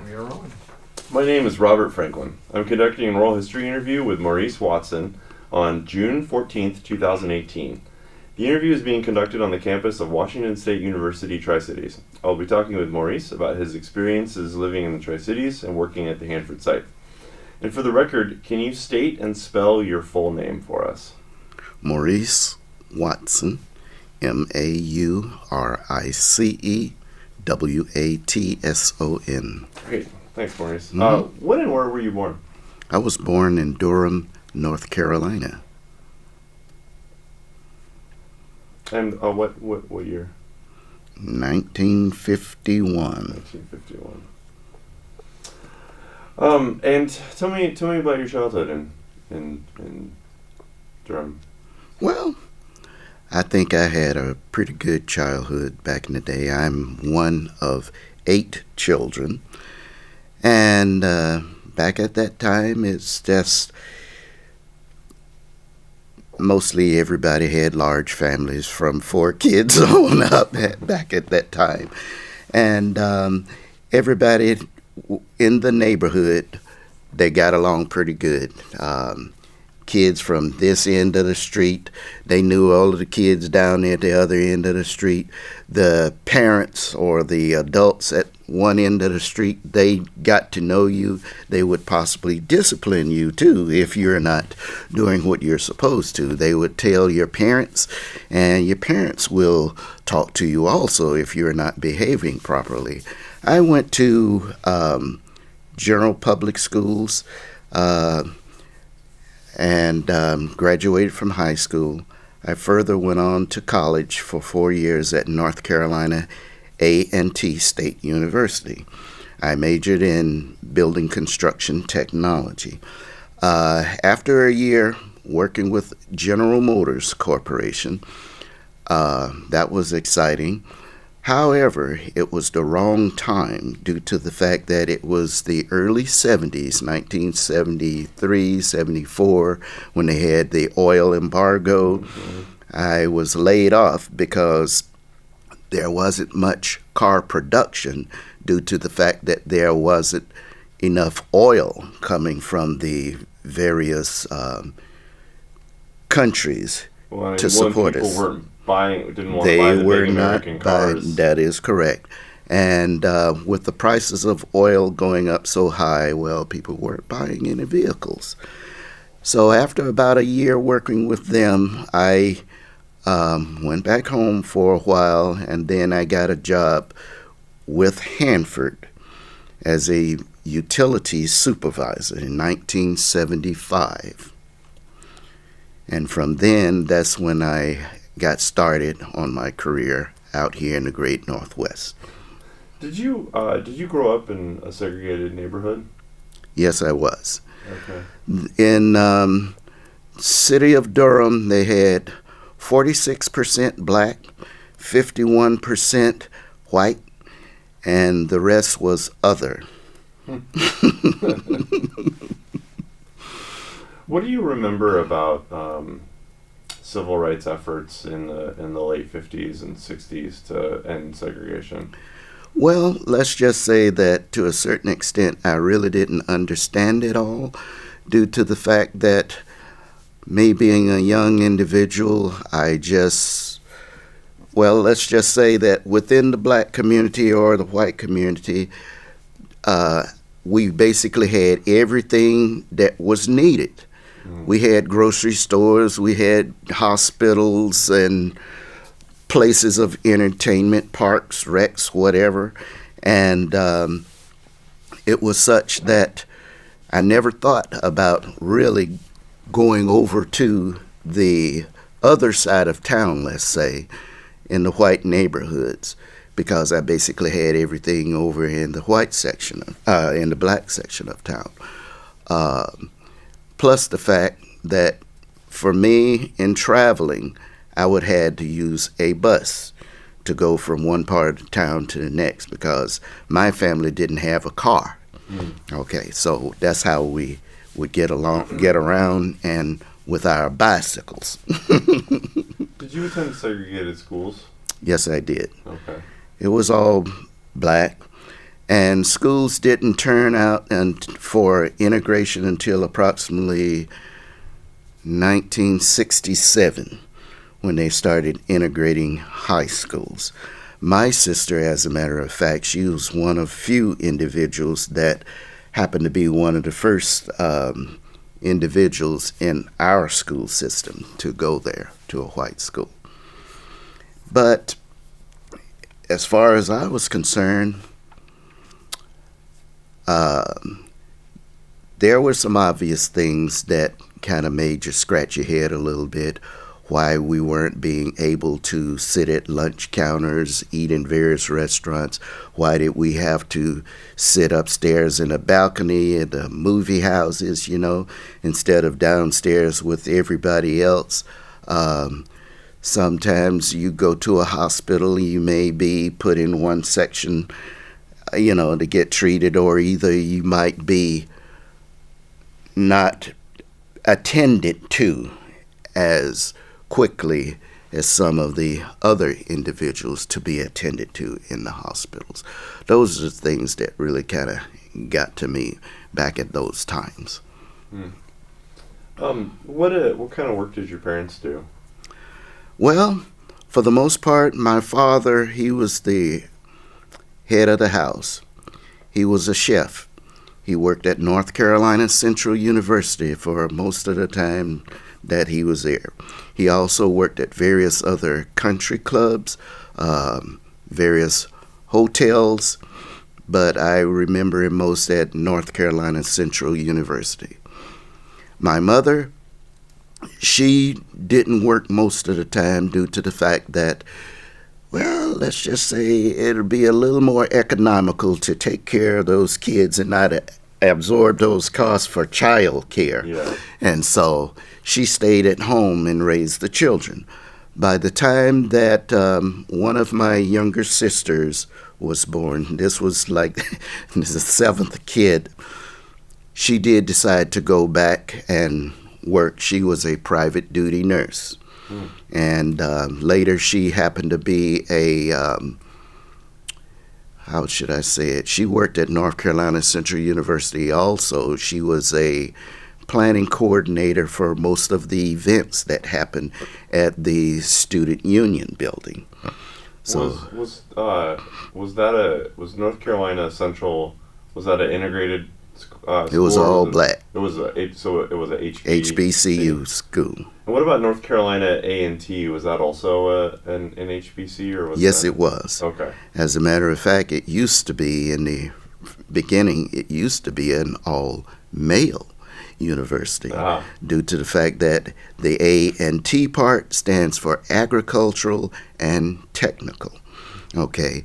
We are on. My name is Robert Franklin. I'm conducting an oral history interview with Maurice Watson on June 14th, 2018. The interview is being conducted on the campus of Washington State University, Tri-Cities. I'll be talking with Maurice about his experiences living in the Tri-Cities and working at the Hanford Site. And for the record, can you state and spell your full name for us? Maurice Watson, Maurice Watson. Great. Thanks, Maurice. Mm-hmm. When and where were you born? I was born in Durham, North Carolina. And what year? 1951. 1951. And tell me about your childhood in Durham. Well, I think I had a pretty good childhood back in the day. I'm one of 8 children. And back at that time, it's just mostly everybody had large families from 4 kids on up back at that time. And everybody in the neighborhood, they got along pretty good. Kids from this end of the street, they knew all of the kids down at the other end of the street. The parents or the adults at one end of the street, they got to know you. They would possibly discipline you too if you're not doing what you're supposed to. They would tell your parents, and your parents will talk to you also if you're not behaving properly. I went to general public schools and graduated from high school. I further went on to college for 4 years at North Carolina A&T State University. I majored in building construction technology. After a year working with General Motors Corporation, that was exciting. However, it was the wrong time due to the fact that it was the early 70s, 1973, 74, when they had the oil embargo. Mm-hmm. I was laid off because there wasn't much car production due to the fact that there wasn't enough oil coming from the various countries to support us. Didn't want to buy the big American cars. That is correct. And with the prices of oil going up so high, well, people weren't buying any vehicles. So after about a year working with them, I went back home for a while, and then I got a job with Hanford as a utilities supervisor in 1975. And from then, that's when I got started on my career out here in the Great Northwest. Did you grow up in a segregated neighborhood? Yes, I was. Okay. In city of Durham, they had 46% black, 51% white, and the rest was other. What do you remember about civil rights efforts in the late 50s and 60s to end segregation? Well, let's just say that to a certain extent, I really didn't understand it all due to the fact that me being a young individual, let's just say that within the black community or the white community, we basically had everything that was needed. We had grocery stores, we had hospitals and places of entertainment, parks, recs, whatever. And it was such that I never thought about really going over to the other side of town, let's say, in the white neighborhoods, because I basically had everything over in the white section, in the black section of town. Plus the fact that for me in traveling, I would have to use a bus to go from one part of town to the next because my family didn't have a car. Okay, so that's how we would get around, and with our bicycles. Did you attend segregated schools? Yes, I did. Okay. It was all black, And schools didn't turn out for integration until approximately 1967, when they started integrating high schools. My sister, as a matter of fact, she was one of few individuals that happened to be one of the first individuals in our school system to go there, to a white school. But as far as I was concerned, there were some obvious things that kind of made you scratch your head a little bit. Why we weren't being able to sit at lunch counters, eat in various restaurants. Why did we have to sit upstairs in a balcony at the movie houses, instead of downstairs with everybody else? Sometimes you go to a hospital, you may be put in one section, to get treated, or either you might be not attended to as quickly as some of the other individuals to be attended to in the hospitals. Those are the things that really kind of got to me back at those times. What kind of work did your parents do? Well, for the most part, my father, he was the head of the house. He was a chef. He worked at North Carolina Central University for most of the time that he was there. He also worked at various other country clubs, various hotels, but I remember him most at North Carolina Central University. My mother, she didn't work most of the time due to the fact that, well, let's just say it'll be a little more economical to take care of those kids and not absorb those costs for child care. Yeah. And so she stayed at home and raised the children. By the time that one of my younger sisters was born, this was like the seventh kid, she did decide to go back and work. She was a private duty nurse. And later she happened to be how should I say it? She worked at North Carolina Central University also. She was a planning coordinator for most of the events that happened at the Student Union building. So was North Carolina Central, was that an integrated school? It was all black. It was a HBCU school. And what about North Carolina A&T? Was that also an HBC, or was Yes, that? it was. Okay. As a matter of fact, it used to be in the beginning, it used to be an all-male university due to the fact that the A&T part stands for agricultural and technical. Okay.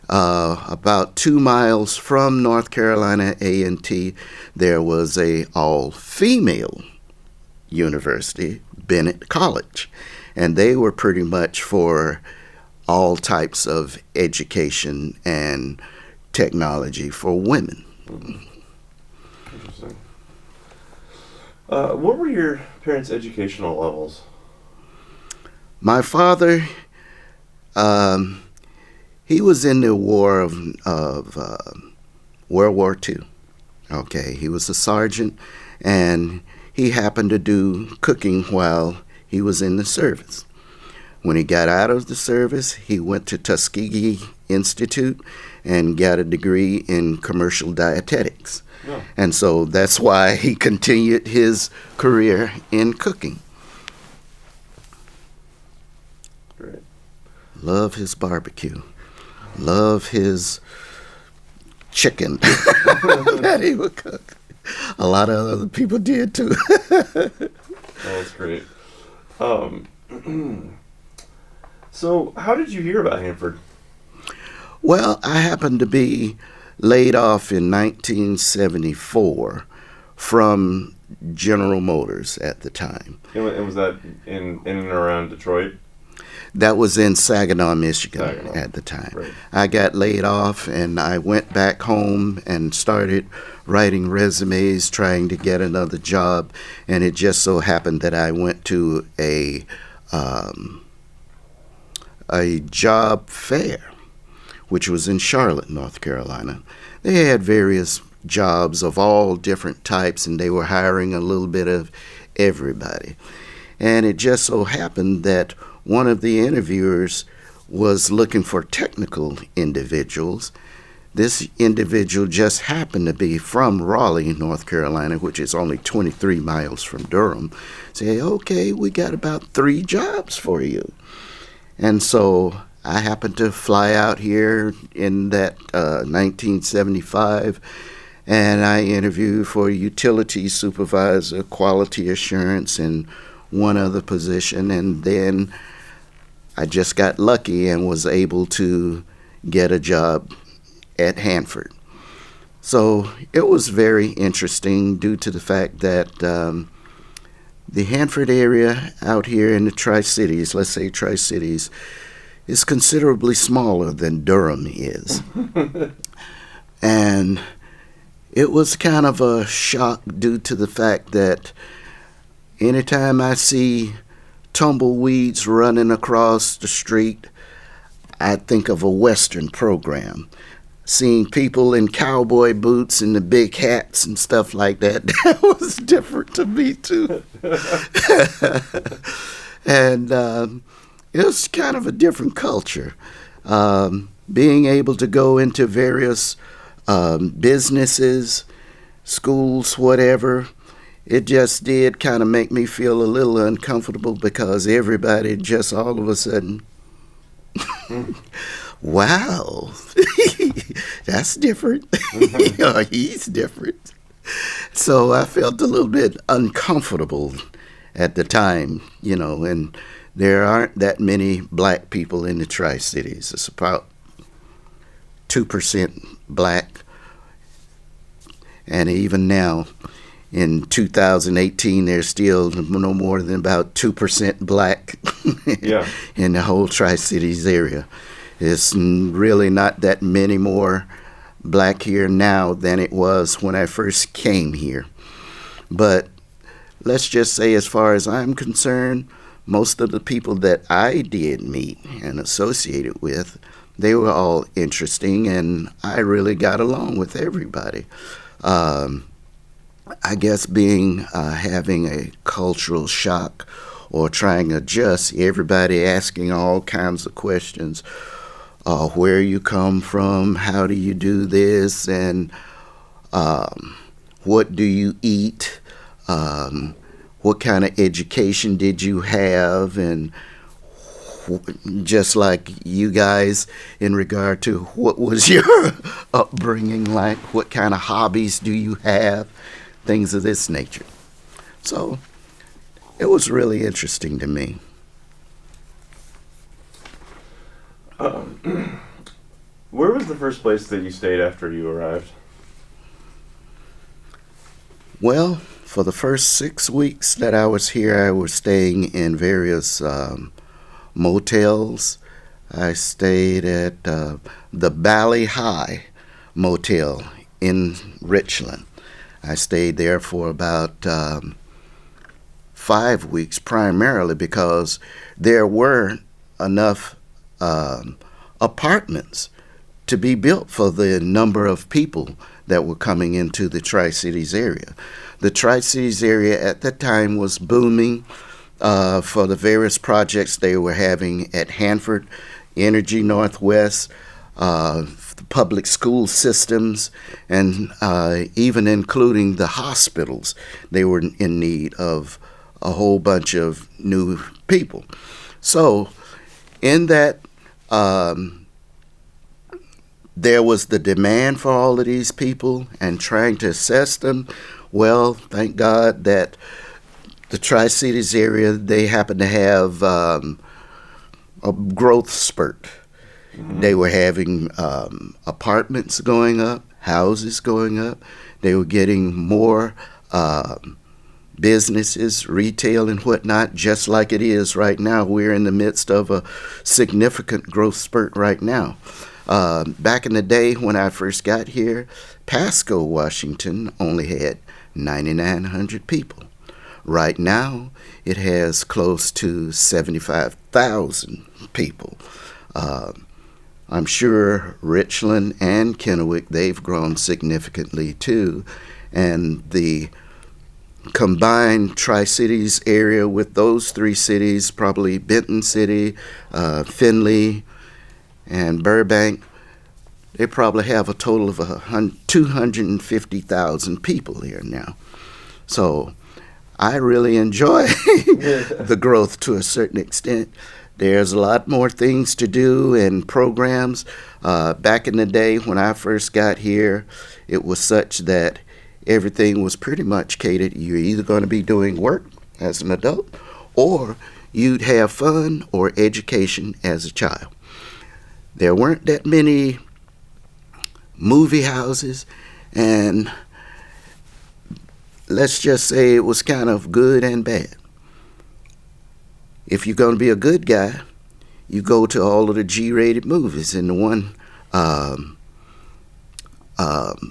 About 2 miles from North Carolina A&T, there was a all-female university, Bennett College, and they were pretty much for all types of education and technology for women. Interesting. What were your parents' educational levels? My father, he was in the war of World War II. Okay, he was a sergeant, and he happened to do cooking while he was in the service. When he got out of the service, he went to Tuskegee Institute and got a degree in commercial dietetics. Oh. And so that's why he continued his career in cooking. Great. Love his barbecue. Love his chicken that he would cook. A lot of other people did too. Oh, that's great. So, how did you hear about Hanford? Well, I happened to be laid off in 1974 from General Motors at the time. And was that in and around Detroit? That was in Saginaw, Michigan Saginaw. at the time. Right. I got laid off and I went back home and started writing resumes, trying to get another job. And it just so happened that I went to a job fair, which was in Charlotte, North Carolina. they had various jobs of all different types, and they were hiring a little bit of everybody. And it just so happened that one of the interviewers was looking for technical individuals. This individual just happened to be from Raleigh, North Carolina, which is only 23 miles from Durham. Say, okay, we got about 3 jobs for you. And so I happened to fly out here in that 1975, and I interviewed for utility supervisor, quality assurance, and one other position. And then I just got lucky and was able to get a job at Hanford. So it was very interesting due to the fact that the Hanford area out here in the Tri-Cities, let's say Tri-Cities, is considerably smaller than Durham is. And it was kind of a shock due to the fact that anytime I see tumbleweeds running across the street, I think of a Western program. Seeing people in cowboy boots and the big hats and stuff like that, that was different to me too. And it was kind of a different culture. Being able to go into various businesses, schools, whatever, it just did kind of make me feel a little uncomfortable because everybody just all of a sudden, wow, that's different. He's different. So I felt a little bit uncomfortable at the time, and there aren't that many black people in the Tri-Cities. It's about 2% black. And even now, in 2018, there's still no more than about 2% black Yeah. in the whole Tri-Cities area. It's really not that many more black here now than it was when I first came here. But let's just say, as far as I'm concerned, most of the people that I did meet and associated with, they were all interesting, and I really got along with everybody. I guess having a cultural shock or trying to adjust, everybody asking all kinds of questions. Where you come from, how do you do this, and what do you eat, what kind of education did you have, and just like you guys in regard to what was your upbringing like, what kind of hobbies do you have, things of this nature. So it was really interesting to me. Where was the first place that you stayed after you arrived? Well, for the first 6 weeks that I was here, I was staying in various motels. I stayed at the Valley High Motel in Richland. I stayed there for about 5 weeks, primarily because there weren't enough apartments to be built for the number of people that were coming into the Tri-Cities area. The Tri-Cities area at that time was booming for the various projects they were having at Hanford, Energy Northwest, the public school systems, and even including the hospitals. They were in need of a whole bunch of new people. So in that, there was the demand for all of these people and trying to assess them. Well, thank God that the Tri-Cities area, they happen to have a growth spurt. Mm-hmm. They were having apartments going up, houses going up. They were getting more businesses, retail and whatnot, just like it is right now. We're in the midst of a significant growth spurt right now. Back in the day when I first got here, Pasco, Washington only had 9,900 people. Right now, it has close to 75,000 people. I'm sure Richland and Kennewick, they've grown significantly too. And the combined Tri-Cities area with those three cities, probably Benton City, Findlay, and Burbank, they probably have a total of 250,000 people here now. So I really enjoy the growth to a certain extent. There's a lot more things to do and programs. Back in the day when I first got here, it was such that everything was pretty much catered. You're either going to be doing work as an adult or you'd have fun or education as a child. There weren't that many movie houses, and let's just say it was kind of good and bad. If you're going to be a good guy, you go to all of the G-rated movies in the one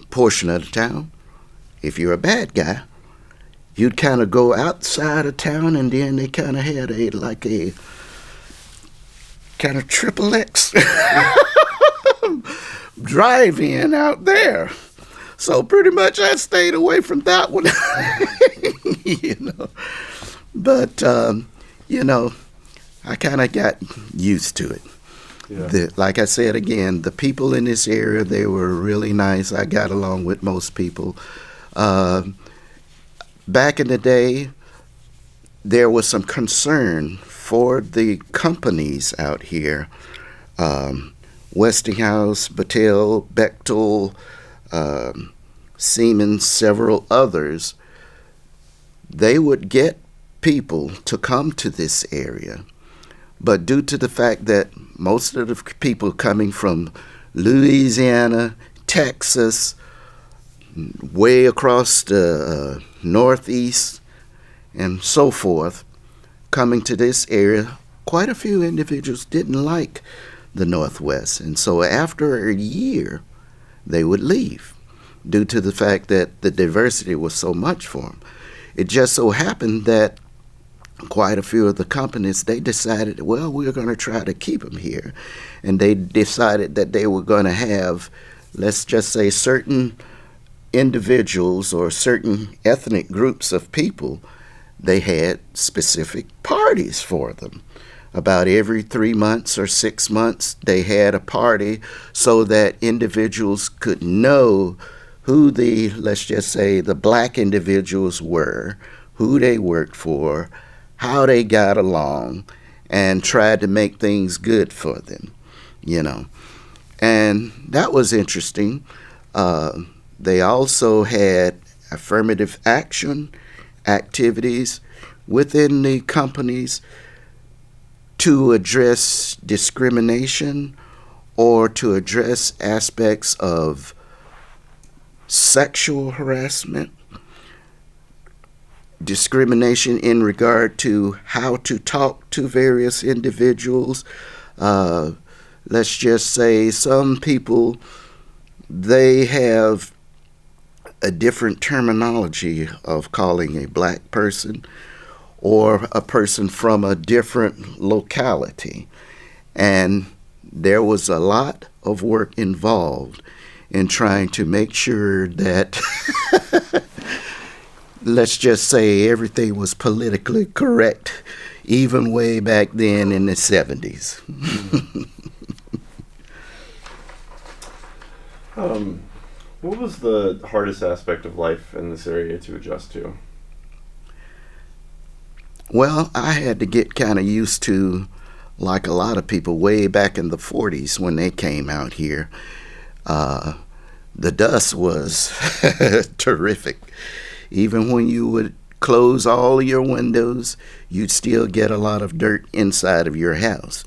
portion of the town. If you're a bad guy, you'd kind of go outside of town, and then they kind of had a kind of triple X drive-in out there. So pretty much I stayed away from that one. But I kind of got used to it. Yeah. Like I said again, the people in this area, they were really nice. I got along with most people. Back in the day, there was some concern for the companies out here. Westinghouse, Battelle, Bechtel, Siemens, several others. They would get people to come to this area, but due to the fact that most of the people coming from Louisiana, Texas, way across the Northeast and so forth, coming to this area, quite a few individuals didn't like the Northwest. And so after a year, they would leave due to the fact that the diversity was so much for them. It just so happened that quite a few of the companies, they decided, well, we're going to try to keep them here. And they decided that they were going to have, let's just say, certain individuals or certain ethnic groups of people, they had specific parties for them. About every 3 months or 6 months, they had a party so that individuals could know who the, let's just say, the black individuals were, who they worked for, how they got along, and tried to make things good for them, And that was interesting. They also had affirmative action activities within the companies to address discrimination or to address aspects of sexual harassment, discrimination in regard to how to talk to various individuals. Let's just say some people, they have a different terminology of calling a black person or a person from a different locality. And there was a lot of work involved in trying to make sure that, let's just say, everything was politically correct, even way back then in the 70s. What was the hardest aspect of life in this area to adjust to? Well, I had to get kind of used to, like a lot of people way back in the 40s when they came out here. The dust was terrific. Even when you would close all your windows, you'd still get a lot of dirt inside of your house.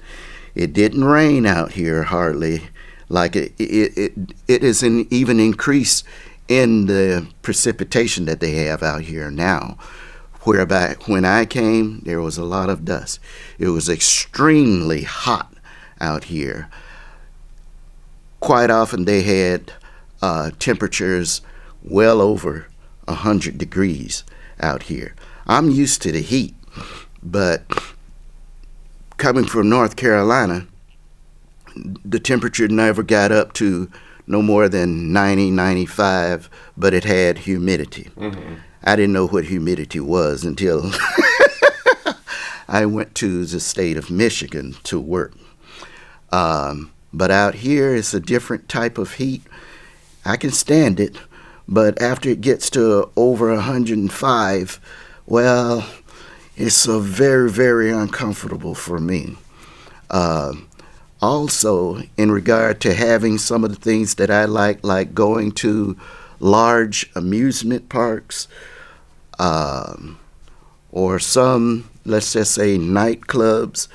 It didn't rain out here hardly. Like it is even increased in the precipitation that they have out here now. Whereby when I came, there was a lot of dust. It was extremely hot out here. Quite often they had temperatures well over 100 degrees out here. I'm used to the heat, but coming from North Carolina, the temperature never got up to no more than 90, 95, but it had humidity. Mm-hmm. I didn't know what humidity was until I went to the state of Michigan to work. But out here, it's a different type of heat. I can stand it, but after it gets to over 105, well, it's very, very uncomfortable for me. Also, in regard to having some of the things that I like going to large amusement parks, or some, let's just say, nightclubs,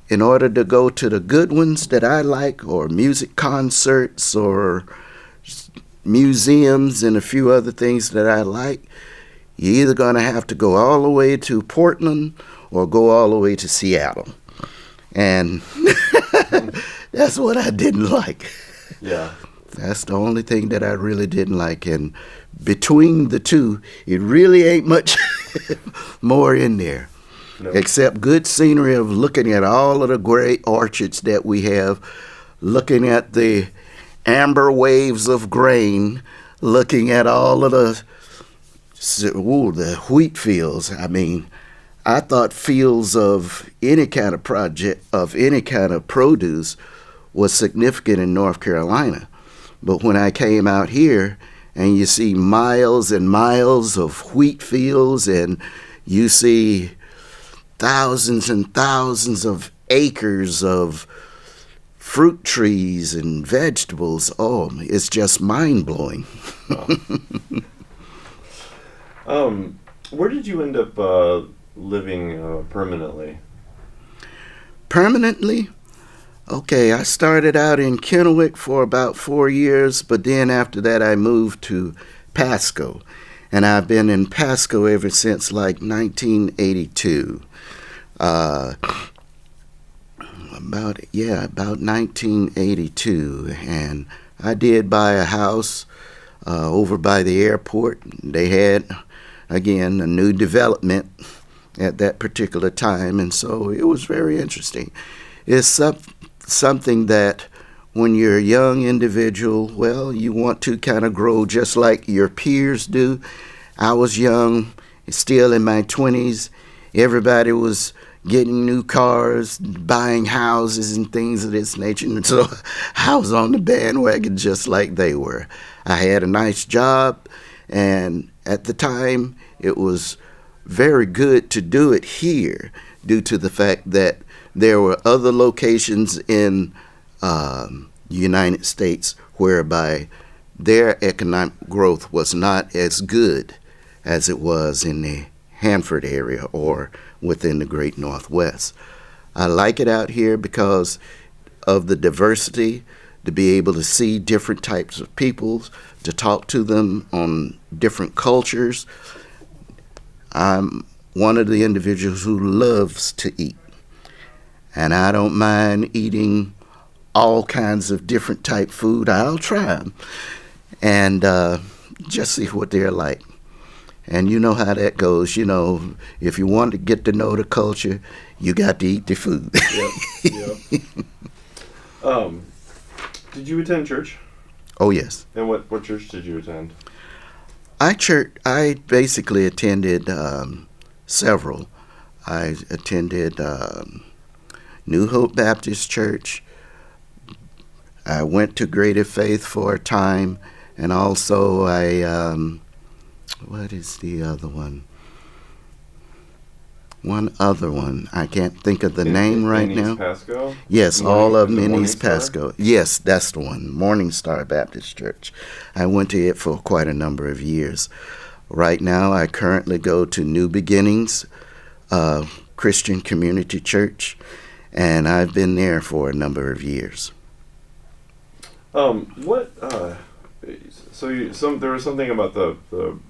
in order to go to the good ones that I like, or music concerts, or museums, and a few other things that I like, you're either going to have to go all the way to Portland or go all the way to Seattle. And that's what I didn't like. Yeah. That's the only thing that I really didn't like. And between the two, it really ain't much more in there. No. Except good scenery of looking at all of the great orchards that we have, looking at the amber waves of grain, looking at all of the wheat fields. I mean, I thought fields of any kind of project, of any kind of produce, was significant in North Carolina. But when I came out here and you see miles and miles of wheat fields, and you see thousands and thousands of acres of fruit trees and vegetables, it's just mind-blowing. Where did you end up living permanently? Permanently? Okay, I started out in Kennewick for about 4 years, but then after that I moved to Pasco. And I've been in Pasco ever since like 1982. About 1982. And I did buy a house over by the airport. They had, again, a new development at that particular time, and so it was very interesting. It's something that when you're a young individual, well, you want to kind of grow just like your peers do. I was young, still in my 20s. Everybody was getting new cars, buying houses and things of this nature, and so I was on the bandwagon just like they were. I had a nice job, and at the time it was very good to do it here due to the fact that there were other locations in the United States whereby their economic growth was not as good as it was in the Hanford area or within the Great Northwest. I like it out here because of the diversity, to be able to see different types of people, to talk to them on different cultures. I'm one of the individuals who loves to eat, and I don't mind eating all kinds of different type food. I'll try them and just see what they're like. And you know how that goes. You know, if you want to get to know the culture, you got to eat the food. Yep. Did you attend church? Oh, yes. And what church did you attend? I basically attended several. I attended New Hope Baptist Church. I went to Greater Faith for a time, and also what is the other one? One other one. I can't think of the name right now. East Pasco? Yes, all of them in East Pasco. Yes, that's the one. Morning Star Baptist Church. I went to it for quite a number of years. Right now, I currently go to New Beginnings Christian Community Church, and I've been there for a number of years. There was something about the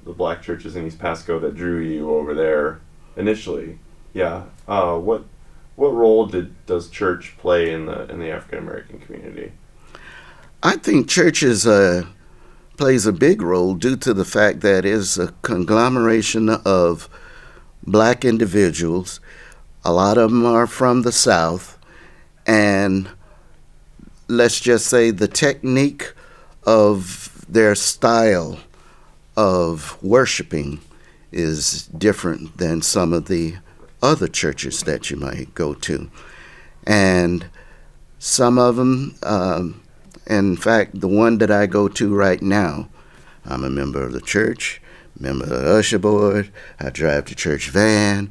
black churches in East Pasco that drew you over there initially. Yeah. What role does church play in the African American community? I think churches plays a big role due to the fact that it's a conglomeration of black individuals. A lot of them are from the South, and let's just say the technique of their style of worshiping is different than some of the other churches that you might go to. And some of them, in fact, the one that I go to right now, I'm a member of the church, member of the usher board, I drive the church van,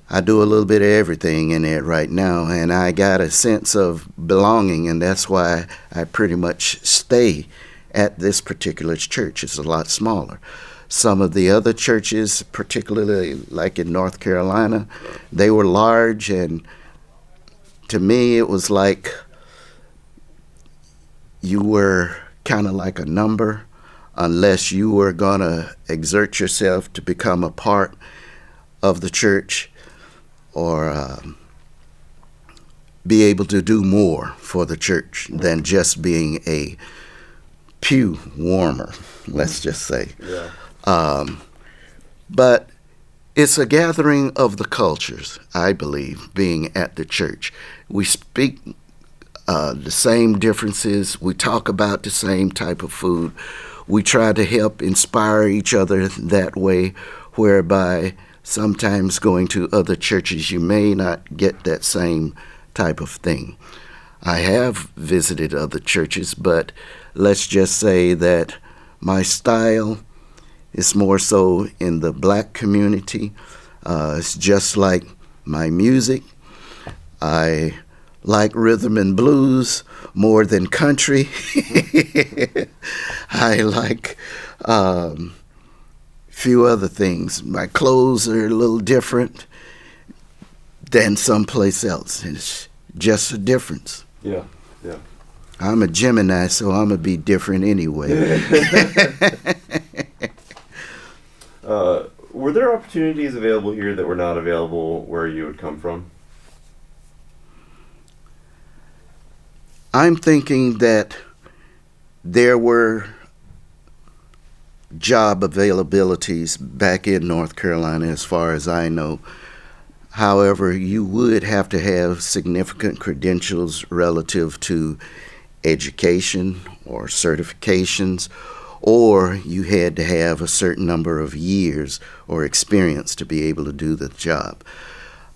I do a little bit of everything in it right now, and I got a sense of belonging, and that's why I pretty much stay at this particular church. It's a lot smaller. Some of the other churches, particularly like in North Carolina, they were large, and to me it was like you were kind of like a number unless you were going to exert yourself to become a part of the church or be able to do more for the church than just being a pew warmer, let's just say. Yeah. But it's a gathering of the cultures, I believe, being at the church. We speak the same differences. We talk about the same type of food. We try to help inspire each other that way, whereby sometimes going to other churches, you may not get that same type of thing. I have visited other churches, but let's just say that my style is more so in the black community. It's just like my music. I like rhythm and blues more than country. I like few other things. My clothes are a little different than someplace else. It's just a difference. Yeah, yeah. I'm a Gemini, so I'm going to be different anyway. Were there opportunities available here that were not available where you would come from? I'm thinking that there were job availabilities back in North Carolina, as far as I know. However, you would have to have significant credentials relative to education or certifications, or you had to have a certain number of years or experience to be able to do the job.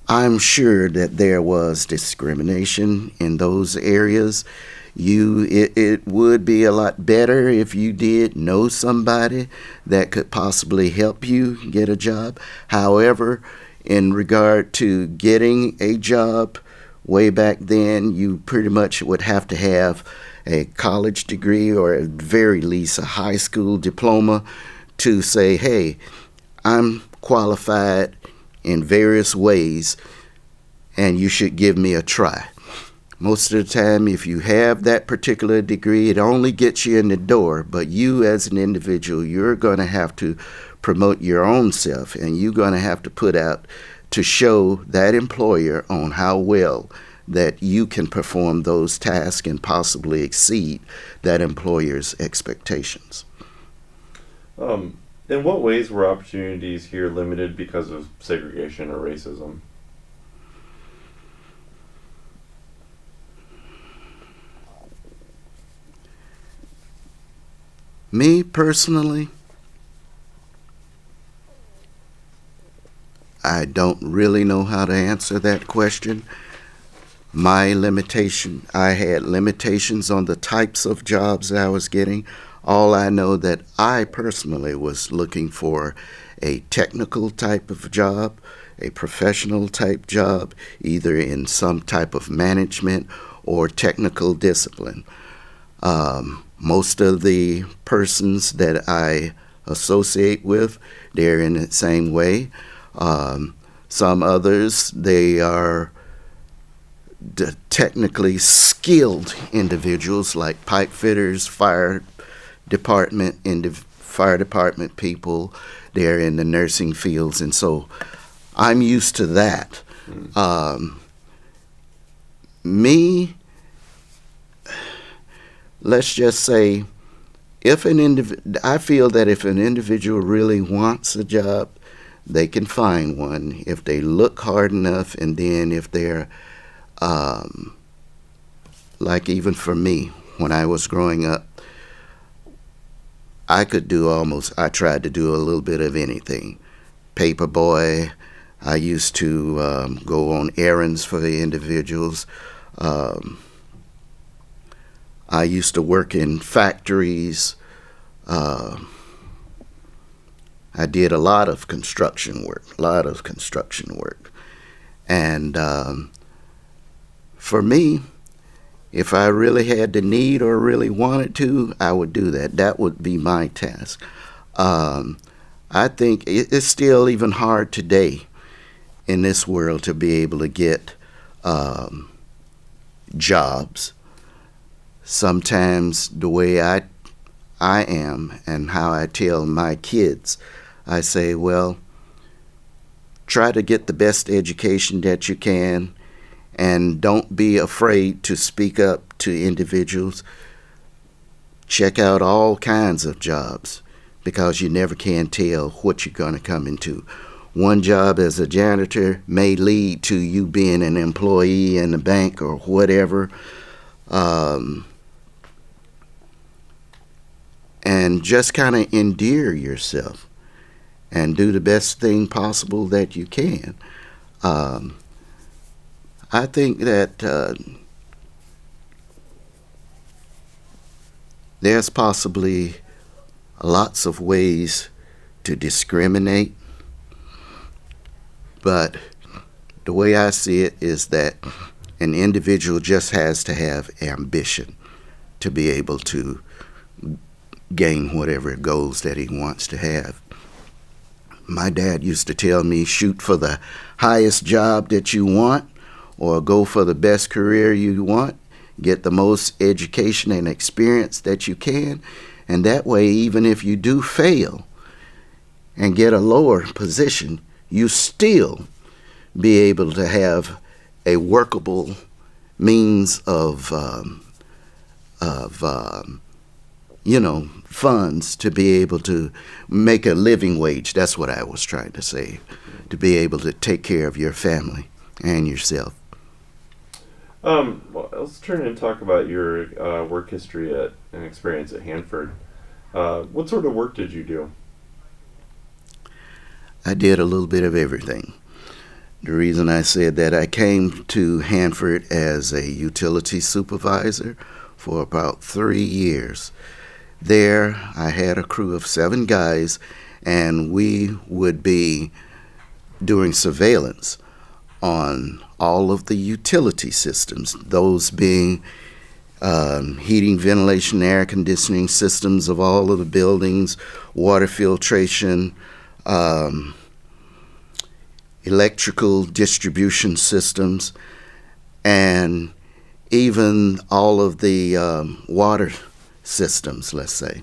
I'm sure that there was discrimination in those areas. It would be a lot better if you did know somebody that could possibly help you get a job. However, in regard to getting a job, way back then, you pretty much would have to have a college degree or at very least a high school diploma to say, hey, I'm qualified in various ways and you should give me a try. Most of the time, if you have that particular degree, it only gets you in the door, but you as an individual, you're going to have to promote your own self, and you're going to have to put out to show that employer on how well that you can perform those tasks and possibly exceed that employer's expectations. In what ways were opportunities here limited because of segregation or racism? Me personally, I don't really know how to answer that question. I had limitations on the types of jobs that I was getting. All I know that I personally was looking for a technical type of job, a professional type job, either in some type of management or technical discipline. Most of the persons that I associate with, they're in the same way. Some others, they are technically skilled individuals like pipe fitters, fire department people. They're in the nursing fields, and so I'm used to that. Me, let's just say, I feel that if an individual really wants a job, they can find one if they look hard enough, and then if they're like even for me, when I was growing up, I tried to do a little bit of anything. Paper boy, I used to go on errands for the individuals. Um, I used to work in factories. Uh, I did a lot of construction work. And for me, if I really had the need or really wanted to, I would do that. That would be my task. Um, I think it's still even hard today in this world to be able to get jobs. Sometimes the way I am and how I tell my kids, I say, well, try to get the best education that you can, and don't be afraid to speak up to individuals. Check out all kinds of jobs, because you never can tell what you're going to come into. One job as a janitor may lead to you being an employee in the bank or whatever. And just kind of endear yourself and do the best thing possible that you can. I think that there's possibly lots of ways to discriminate, but the way I see it is that an individual just has to have ambition to be able to gain whatever goals that he wants to have. My dad used to tell me, shoot for the highest job that you want, or go for the best career you want, get the most education and experience that you can, and that way, even if you do fail and get a lower position, you still be able to have a workable means of funds to be able to make a living wage. That's what I was trying to say, to be able to take care of your family and yourself. Well, let's turn and talk about your work history and experience at Hanford. What sort of work did you do? I did a little bit of everything. The reason I said that, I came to Hanford as a utility supervisor for about 3 years. There, I had a crew of 7 guys, and we would be doing surveillance on all of the utility systems, those being heating, ventilation, air conditioning systems of all of the buildings, water filtration, electrical distribution systems, and even all of the water systems, let's say.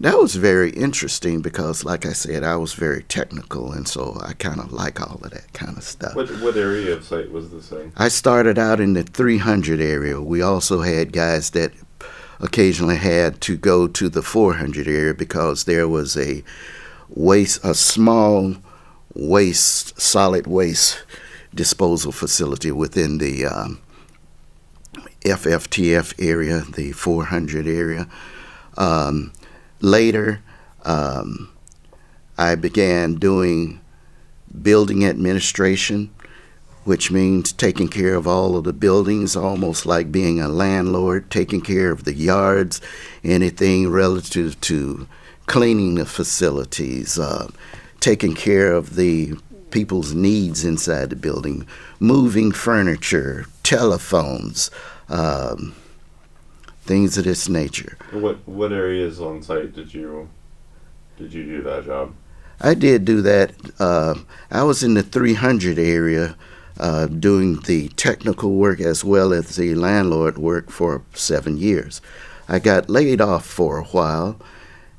That was very interesting because, like I said, I was very technical, and so I kind of like all of that kind of stuff. What area of site was this in? I started out in the 300 area. We also had guys that occasionally had to go to the 400 area because there was a small solid waste disposal facility within the FFTF area, the 400 area. Later, I began doing building administration, which means taking care of all of the buildings, almost like being a landlord, taking care of the yards, anything relative to cleaning the facilities, taking care of the people's needs inside the building, moving furniture, telephones, things of this nature. What areas on site did you do that job? I did do that. I was in the 300 area doing the technical work as well as the landlord work for 7 years. I got laid off for a while,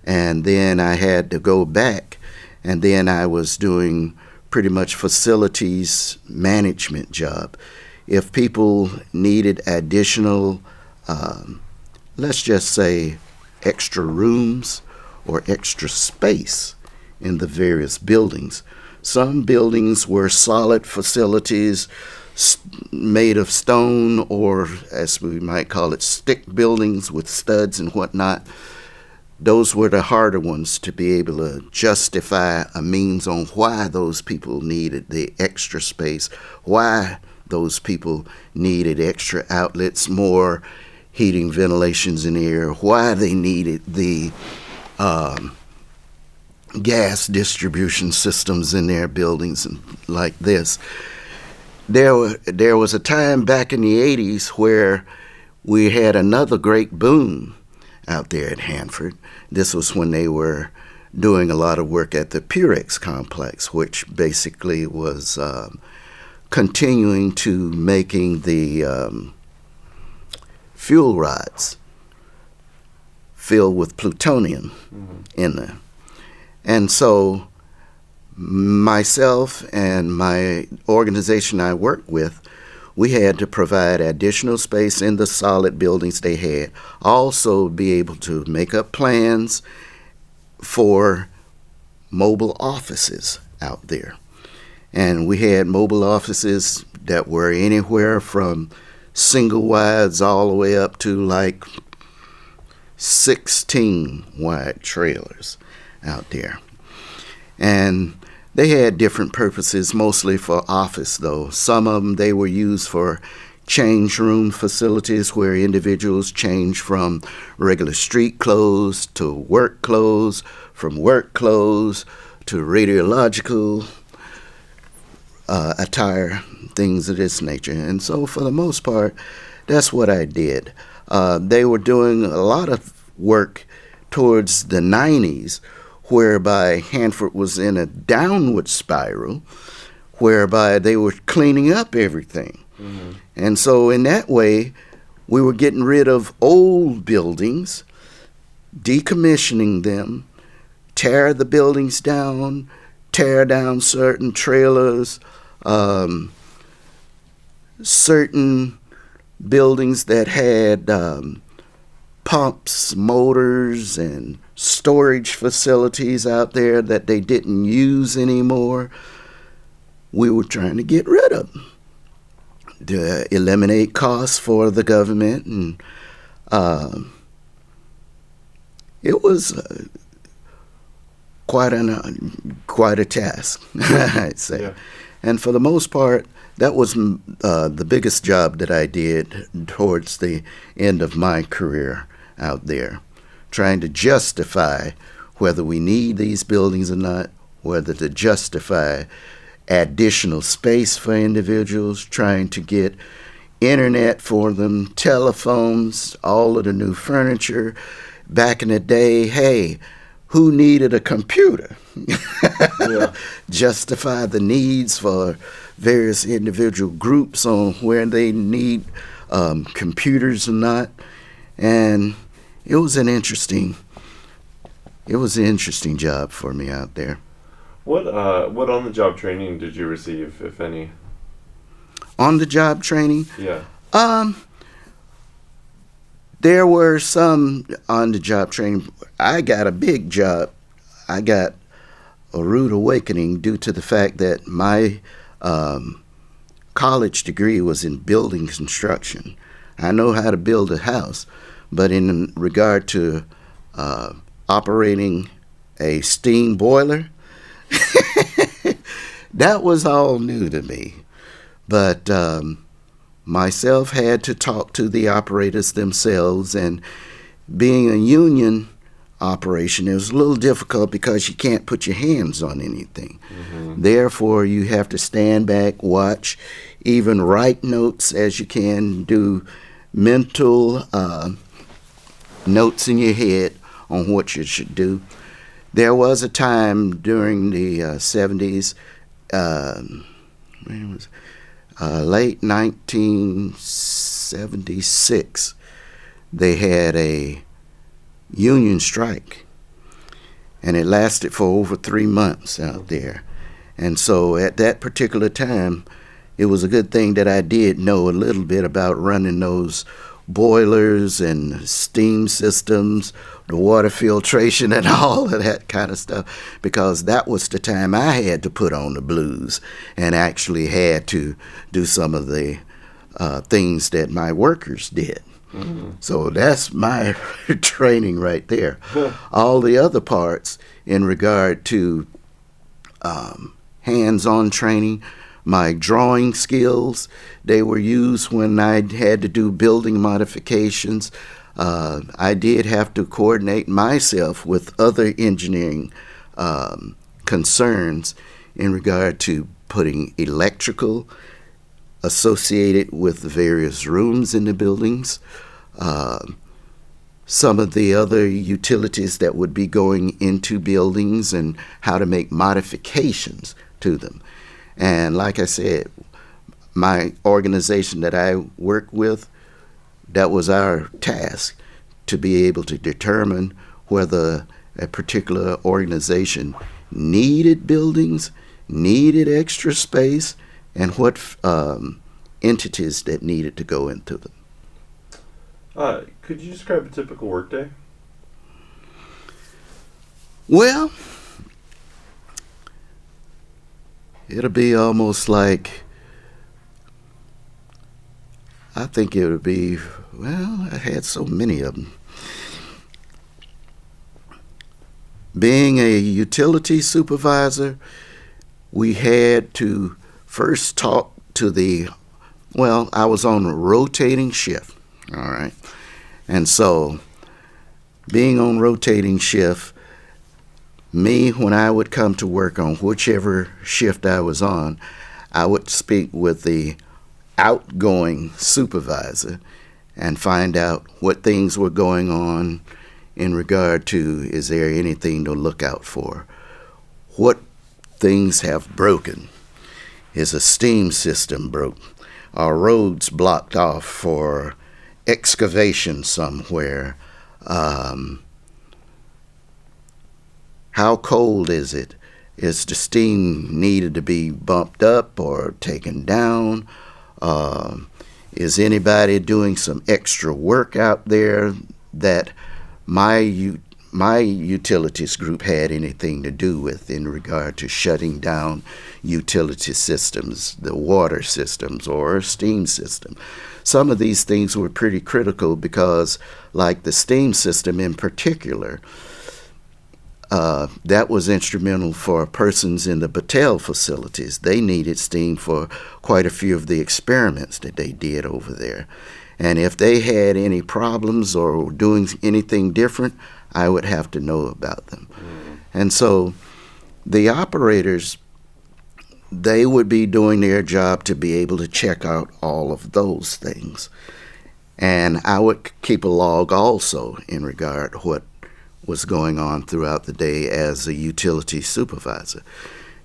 and then I had to go back, and then I was doing pretty much facilities management job. If people needed additional, let's just say, extra rooms or extra space in the various buildings. Some buildings were solid facilities, made of stone, or as we might call it, stick buildings with studs and whatnot. Those were the harder ones to be able to justify a means on why those people needed the extra space, why those people needed extra outlets, more heating, ventilations in the air, why they needed the gas distribution systems in their buildings and like this. There was a time back in the 80s where we had another great boom out there at Hanford. This was when they were doing a lot of work at the Purex complex, which basically was continuing to making the fuel rods filled with plutonium in them. And so myself and my organization I work with, we had to provide additional space in the solid buildings they had. Also be able to make up plans for mobile offices out there. And we had mobile offices that were anywhere from single wides all the way up to like 16 wide trailers out there. And they had different purposes, mostly for office though. Some of them, they were used for change room facilities where individuals change from regular street clothes to work clothes, from work clothes to radiological attire, things of this nature. And so for the most part, that's what I did. They were doing a lot of work towards the 90s, whereby Hanford was in a downward spiral, whereby they were cleaning up everything. Mm-hmm. And so in that way, we were getting rid of old buildings, decommissioning them, tear the buildings down, tear down certain trailers, certain buildings that had pumps, motors, and storage facilities out there that they didn't use anymore. We were trying to get rid of them to eliminate costs for the government, and it was quite a task, I'd say. Yeah. And for the most part, that was the biggest job that I did towards the end of my career out there, trying to justify whether we need these buildings or not, whether to justify additional space for individuals, trying to get internet for them, telephones, all of the new furniture. Back in the day, hey, who needed a computer? Yeah. Justify the needs for various individual groups on where they need computers or not. And it was an interesting job for me out there. What on-the-job training did you receive, if any? On-the-job training? Yeah. There were some on-the-job training. I got a big job. I got a rude awakening due to the fact that my college degree was in building construction. I know how to build a house, but in regard to operating a steam boiler, that was all new to me. But myself had to talk to the operators themselves, and being a union operation, it was a little difficult because you can't put your hands on anything. Mm-hmm. Therefore, you have to stand back, watch, even write notes as you can, do mental notes in your head on what you should do. There was a time during the 70s, late 1976, they had a union strike, and it lasted for over 3 months out there. And so at that particular time, it was a good thing that I did know a little bit about running those boilers and steam systems, the water filtration and all of that kind of stuff, because that was the time I had to put on the blues and actually had to do some of the things that my workers did. Mm-hmm. So that's my training right there. All the other parts in regard to hands-on training, my drawing skills, they were used when I had to do building modifications. I did have to coordinate myself with other engineering concerns in regard to putting electrical associated with the various rooms in the buildings, some of the other utilities that would be going into buildings and how to make modifications to them. And like I said, my organization that I work with, that was our task, to be able to determine whether a particular organization needed buildings, needed extra space, and what entities that needed to go into them. Could you describe a typical workday? Well, it'll be almost like, I think it would be, well, I had so many of them. Being a utility supervisor, we had to first talk to I was on a rotating shift, all right? And so, being on rotating shift, when I would come to work on whichever shift I was on, I would speak with the outgoing supervisor and find out what things were going on in regard to, is there anything to look out for? What things have broken? Is a steam system broke? Are roads blocked off for excavation somewhere? How cold is it? Is the steam needed to be bumped up or taken down? Is anybody doing some extra work out there that my utilities group had anything to do with in regard to shutting down utility systems, the water systems, or a steam system? Some of these things were pretty critical because, like the steam system in particular, that was instrumental for persons in the Battelle facilities. They needed steam for quite a few of the experiments that they did over there. And if they had any problems or doing anything different, I would have to know about them. And so the operators, they would be doing their job to be able to check out all of those things. And I would keep a log also in regard to what was going on throughout the day as a utility supervisor.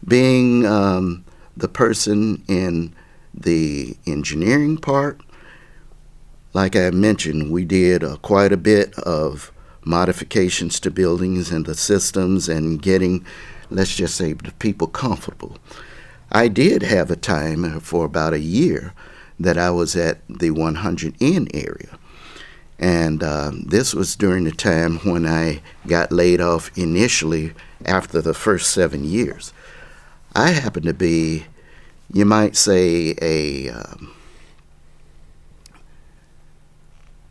Being the person in the engineering part, like I mentioned, we did quite a bit of modifications to buildings and the systems and getting, let's just say, the people comfortable. I did have a time for about a year that I was at the 100N area. And this was during the time when I got laid off initially after the first 7 years. I happened to be, you might say,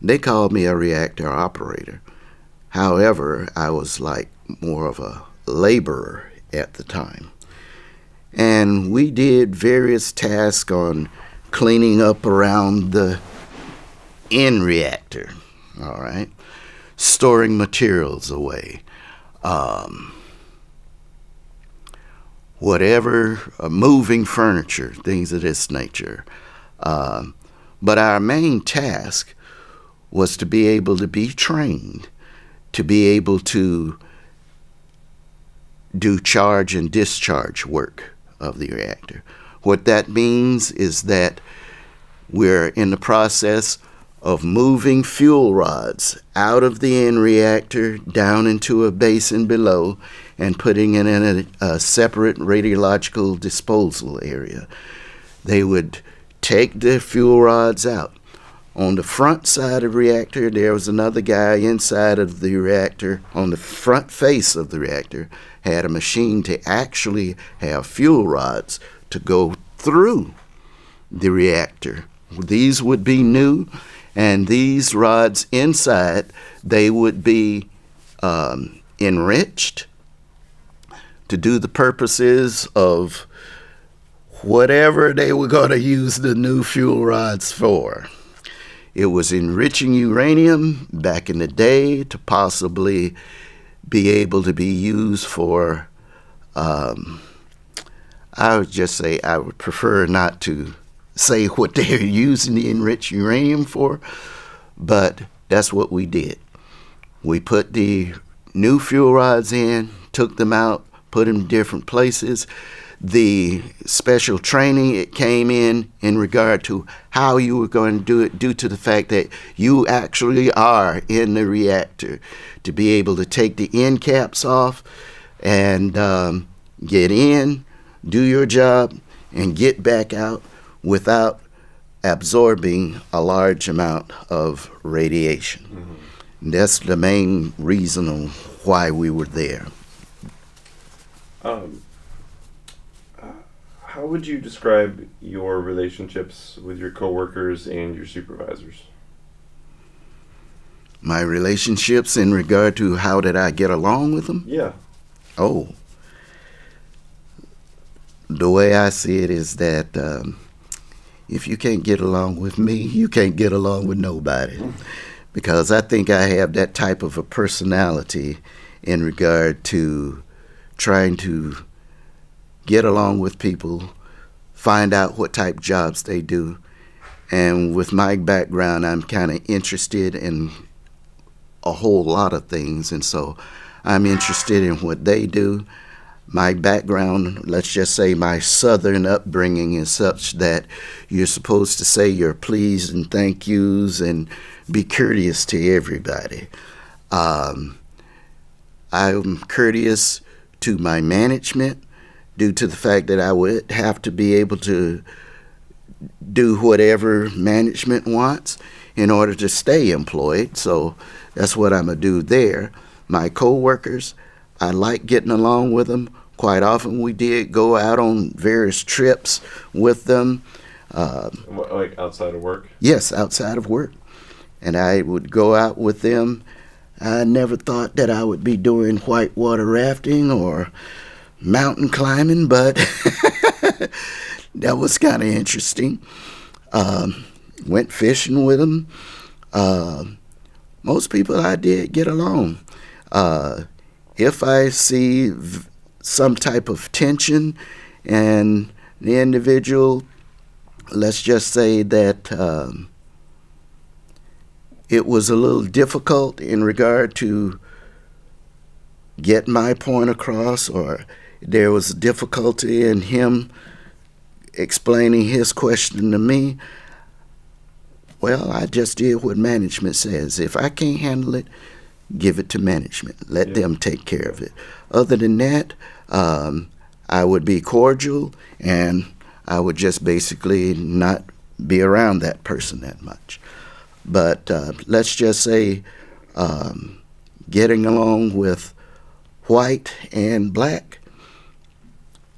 they called me a reactor operator. However, I was like more of a laborer at the time. And we did various tasks on cleaning up around the in reactor, all right, storing materials away, whatever, moving furniture, things of this nature. But our main task was to be able to be trained, to be able to do charge and discharge work of the reactor. What that means is that we're in the process of moving fuel rods out of the end reactor down into a basin below and putting it in a separate radiological disposal area. They would take the fuel rods out, On the front side of the reactor, there was another guy inside of the reactor. On the front face of the reactor, had a machine to actually have fuel rods to go through the reactor. These would be new, and these rods inside, they would be enriched to do the purposes of whatever they were going to use the new fuel rods for. It was enriching uranium back in the day to possibly be able to be used for, I would just say I would prefer not to say what they're using the enriched uranium for, but that's what we did. We put the new fuel rods in, took them out, put them in different places. The special training, it came in regard to how you were going to do it due to the fact that you actually are in the reactor, to be able to take the end caps off and get in, do your job, and get back out without absorbing a large amount of radiation. Mm-hmm. That's the main reason why we were there. How would you describe your relationships with your coworkers and your supervisors? My relationships in regard to how did I get along with them? Yeah. Oh. The way I see it is that if you can't get along with me, you can't get along with nobody. Because I think I have that type of a personality in regard to trying to get along with people, find out what type of jobs they do. And with my background, I'm kind of interested in a whole lot of things. And so I'm interested in what they do. My background, let's just say my southern upbringing is such that you're supposed to say your please and thank yous and be courteous to everybody. I'm courteous to my management due to the fact that I would have to be able to do whatever management wants in order to stay employed. So that's what I'm going to do there. My coworkers, I like getting along with them. Quite often we did go out on various trips with them. Like outside of work? Yes, outside of work. And I would go out with them. I never thought that I would be doing whitewater rafting or mountain climbing, but that was kind of interesting. Went fishing with them. Most people I did get along. If I see some type of tension and the individual, let's just say that it was a little difficult in regard to get my point across, or there was difficulty in him explaining his question to me, well, I just did what management says. If I can't handle it, give it to management. Let them take care of it. Other than that, I would be cordial, and I would just basically not be around that person that much. But let's just say getting along with white and black,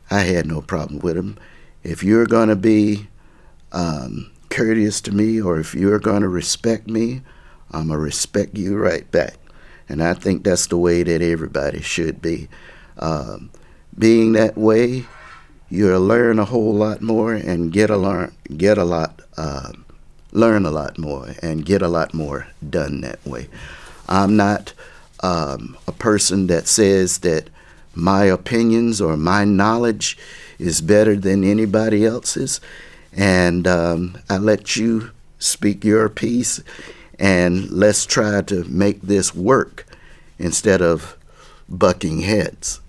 I had no problem with them. If you're going to be courteous to me, or if you're going to respect me, I'm going to respect you right back. And I think that's the way that everybody should be. Being that way, you'll learn a whole lot more and learn a lot more and get a lot more done that way. I'm not a person that says that my opinions or my knowledge is better than anybody else's, and I let you speak your piece, and let's try to make this work instead of bucking heads.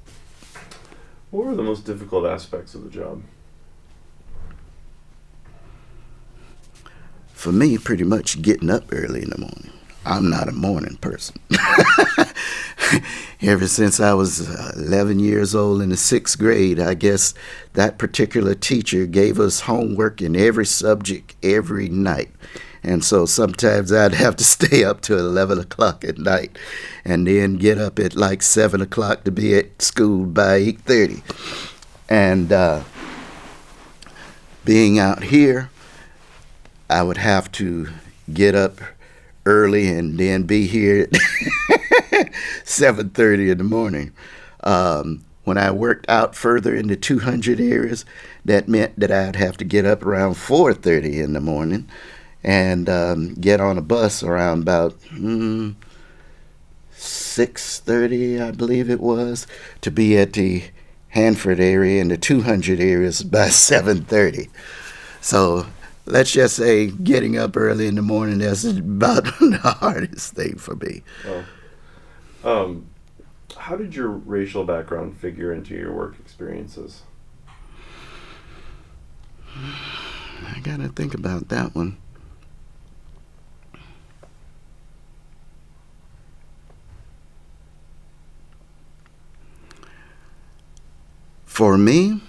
What were the most difficult aspects of the job? For me, pretty much getting up early in the morning. I'm not a morning person. Ever since I was 11 years old in the 6th grade, I guess that particular teacher gave us homework in every subject every night. And so sometimes I'd have to stay up till 11 o'clock at night and then get up at like 7 o'clock to be at school by 8:30. And being out here, I would have to get up early and then be here at 7:30 in the morning. When I worked out further in the 200 areas, that meant that I'd have to get up around 4:30 in the morning and get on a bus around about 6:30, I believe it was, to be at the Hanford area and the 200 areas by 7:30. So let's just say getting up early in the morning, that's about the hardest thing for me. Oh. How did your racial background figure into your work experiences? I gotta think about that one. For me,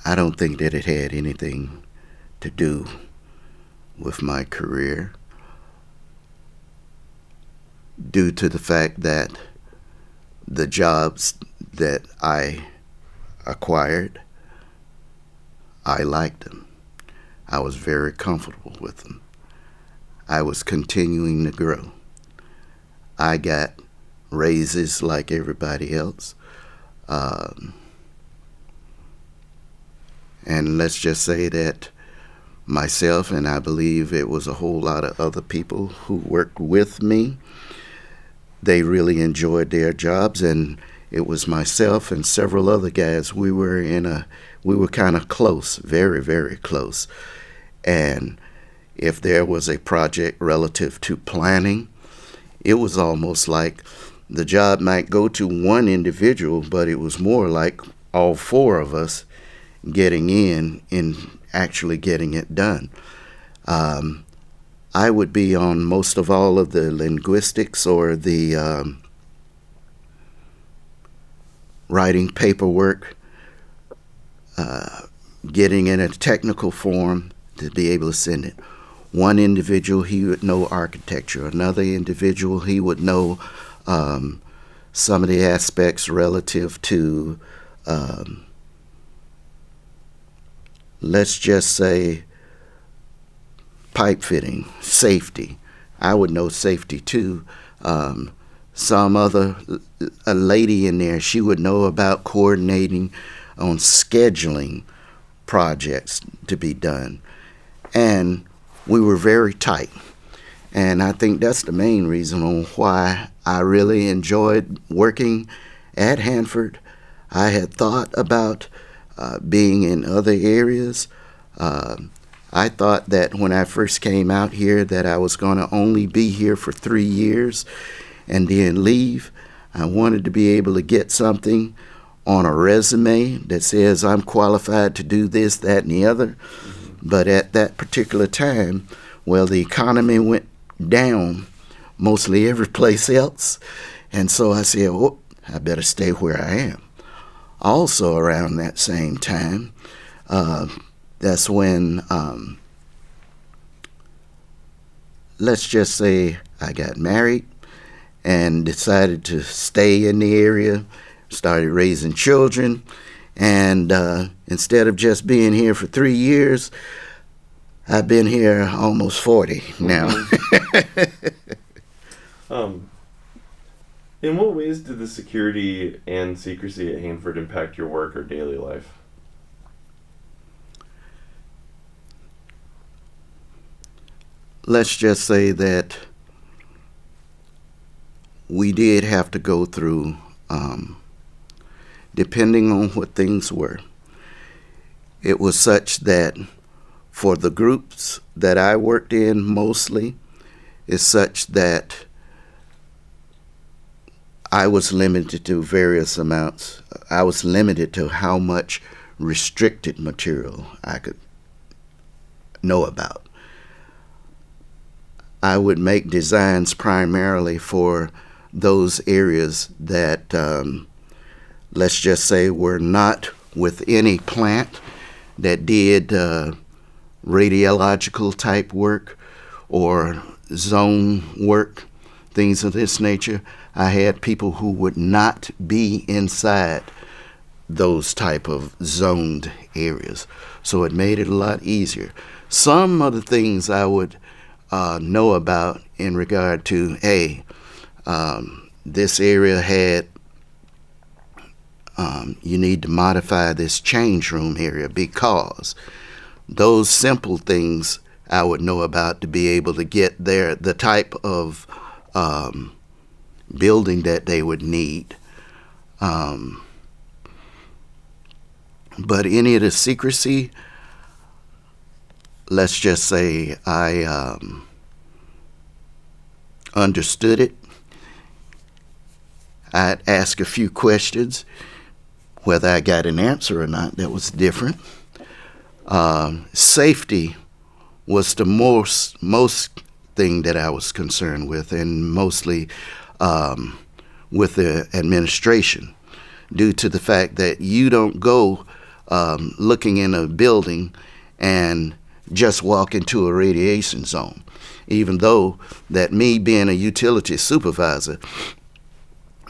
I don't think that it had anything to do with my career, due to the fact that the jobs that I acquired, I liked them. I was very comfortable with them. I was continuing to grow. I got raises like everybody else. And let's just say that myself, and I believe it was a whole lot of other people who worked with me, they really enjoyed their jobs, and it was myself and several other guys. We were kind of close, very, very close. And if there was a project relative to planning, it was almost like the job might go to one individual, but it was more like all four of us getting in and actually getting it done. I would be on most of all of the linguistics or the writing paperwork, getting in a technical form to be able to send it. One individual, he would know architecture. Another individual, he would know some of the aspects relative to, let's just say, pipe fitting, safety. I would know safety too. Some other a lady in there, she would know about coordinating on scheduling projects to be done. And we were very tight. And I think that's the main reason on why I really enjoyed working at Hanford. I had thought about being in other areas. I thought that when I first came out here that I was going to only be here for 3 years and then leave. I wanted to be able to get something on a resume that says I'm qualified to do this, that, and the other. But at that particular time, well, the economy went down mostly every place else. And so I said, oh, I better stay where I am. Also around that same time, that's when, let's just say I got married and decided to stay in the area, started raising children, and instead of just being here for 3 years, I've been here almost 40 now. In what ways did the security and secrecy at Hanford impact your work or daily life? Let's just say that we did have to go through, depending on what things were, it was such that for the groups that I worked in mostly, is such that I was limited to various amounts. I was limited to how much restricted material I could know about. I would make designs primarily for those areas that, let's just say, were not with any plant that did radiological type work or zone work, things of this nature. I had people who would not be inside those type of zoned areas. So it made it a lot easier. Some of the things I would know about in regard to, this area had, you need to modify this change room area, because those simple things I would know about to be able to get there, the type of building that they would need. But any of the secrecy, let's just say I understood it. I'd ask a few questions. Whether I got an answer or not, that was different. Safety was the most thing that I was concerned with, and mostly with the administration, due to the fact that you don't go looking in a building and just walk into a radiation zone. Even though that me being a utility supervisor,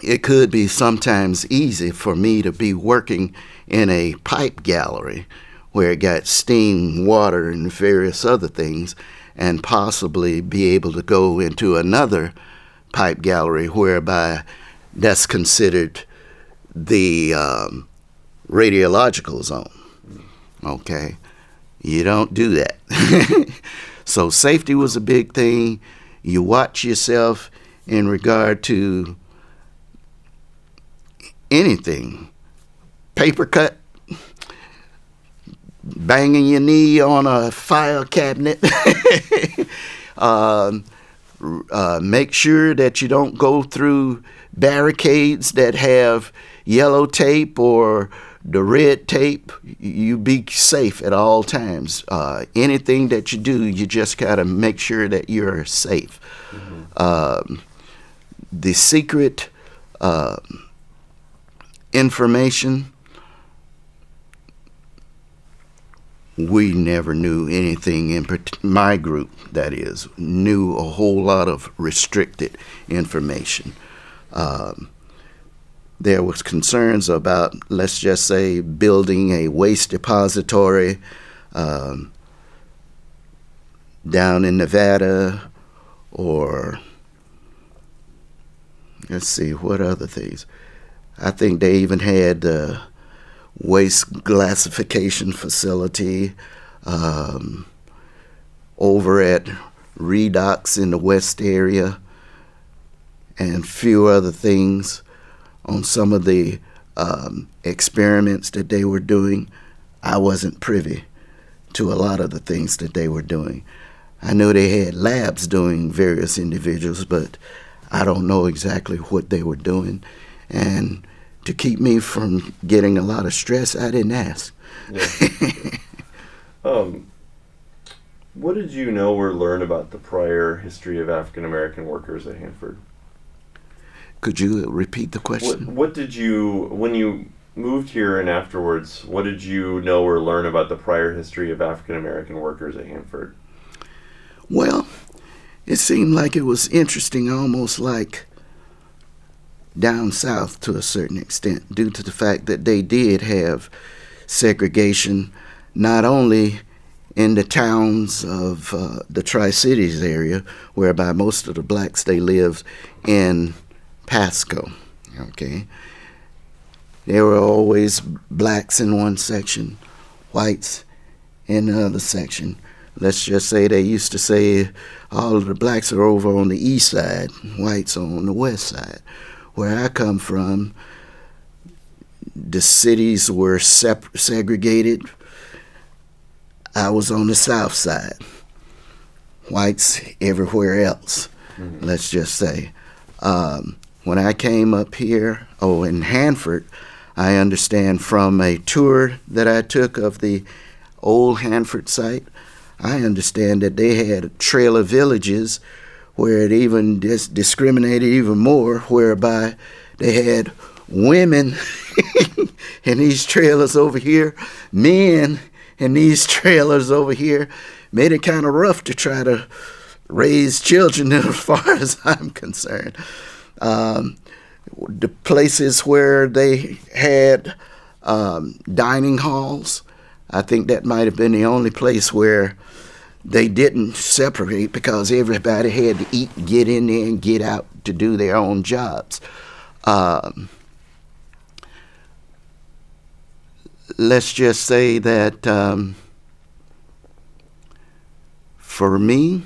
it could be sometimes easy for me to be working in a pipe gallery where it got steam, water, and various other things, and possibly be able to go into another pipe gallery whereby that's considered the radiological zone. Okay, you don't do that. So safety was a big thing. You watch yourself in regard to anything. Paper cut, banging your knee on a file cabinet. Make sure that you don't go through barricades that have yellow tape or the red tape. You be safe at all times. Anything that you do, you just gotta make sure that you're safe. Mm-hmm. The secret information, we never knew anything in my group, that is, knew a whole lot of restricted information. There was concerns about, let's just say, building a waste depository down in Nevada, or let's see, what other things? I think they even had the waste glassification facility over at Redox in the West area, and few other things on some of the experiments that they were doing. I wasn't privy to a lot of the things that they were doing. I know they had labs doing various individuals, but I don't know exactly what they were doing. And to keep me from getting a lot of stress, I didn't ask. Yeah. What did you know or learn about the prior history of African American workers at Hanford? Could you repeat the question? What did you, when you moved here and afterwards, what did you know or learn about the prior history of African American workers at Hanford? Well, it seemed like it was interesting, almost like down south to a certain extent, due to the fact that they did have segregation, not only in the towns of the Tri-Cities area, whereby most of the blacks, they lived in Pasco. Okay, there were always blacks in one section, whites in the other section. Let's just say they used to say all of the blacks are over on the east side, whites are on the west side. Where I come from, the cities were segregated. I was on the south side, whites everywhere else. Mm-hmm. Let's just say. When I came up here, in Hanford, I understand from a tour that I took of the old Hanford Site, I understand that they had trailer villages where it even discriminated even more, whereby they had women in these trailers over here, men in these trailers over here made it kind of rough to try to raise children as far as I'm concerned. The places where they had dining halls, I think that might have been the only place where they didn't separate, because everybody had to eat, get in there, and get out to do their own jobs. Let's just say that for me,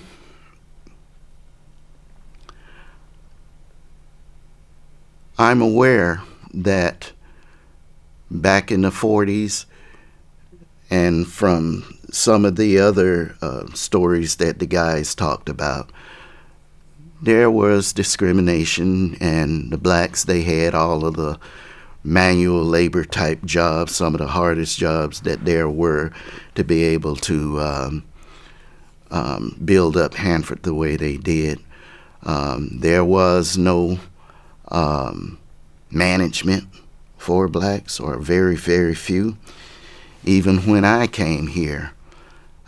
I'm aware that back in the 40s, and from some of the other stories that the guys talked about, there was discrimination, and the blacks, they had all of the manual labor type jobs, some of the hardest jobs that there were, to be able to build up Hanford the way they did. There was no management for blacks, or very, very few. Even when I came here,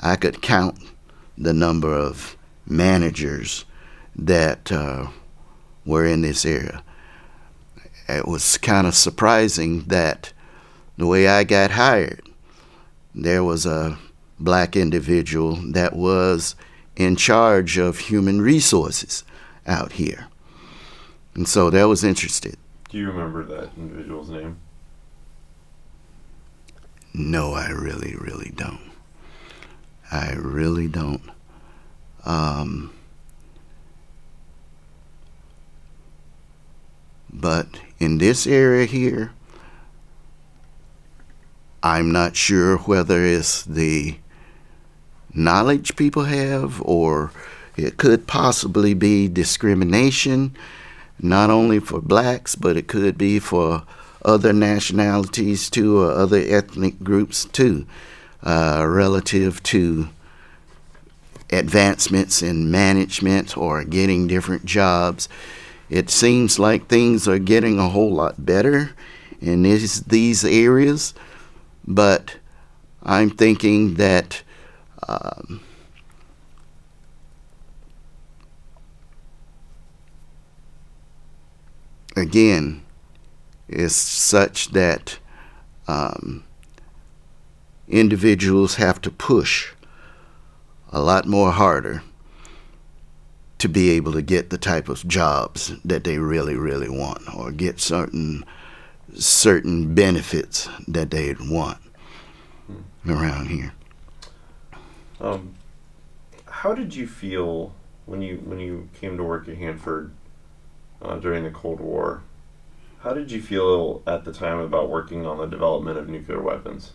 I could count the number of managers that were in this area. It was kind of surprising that the way I got hired, there was a black individual that was in charge of human resources out here. And so that was interesting. Do you remember that individual's name? No, I really, really don't. I really don't. But in this area here, I'm not sure whether it's the knowledge people have, or it could possibly be discrimination, not only for blacks, but it could be for other nationalities too, or other ethnic groups too, relative to advancements in management or getting different jobs. It seems like things are getting a whole lot better in these areas, but I'm thinking that again, is such that individuals have to push a lot more harder to be able to get the type of jobs that they really, really want, or get certain benefits that they'd want around here. How did you feel when you came to work at Hanford during the Cold War? How did you feel at the time about working on the development of nuclear weapons?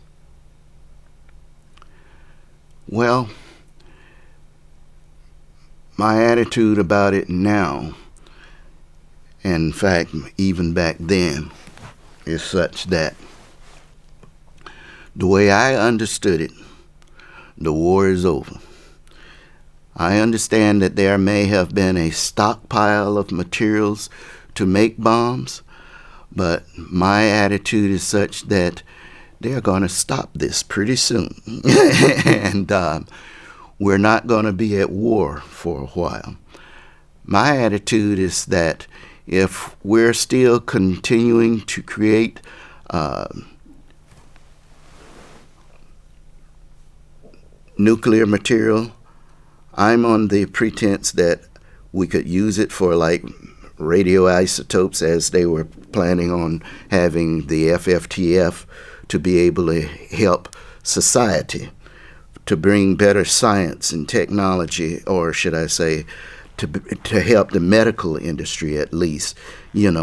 Well, my attitude about it now, and in fact, even back then, is such that the way I understood it, the war is over. I understand that there may have been a stockpile of materials to make bombs, but my attitude is such that they're going to stop this pretty soon. And we're not going to be at war for a while. My attitude is that if we're still continuing to create nuclear material, I'm on the pretense that we could use it for like radioisotopes, as they were planning on having the FFTF to be able to help society, to bring better science and technology, or should I say, to help the medical industry at least, in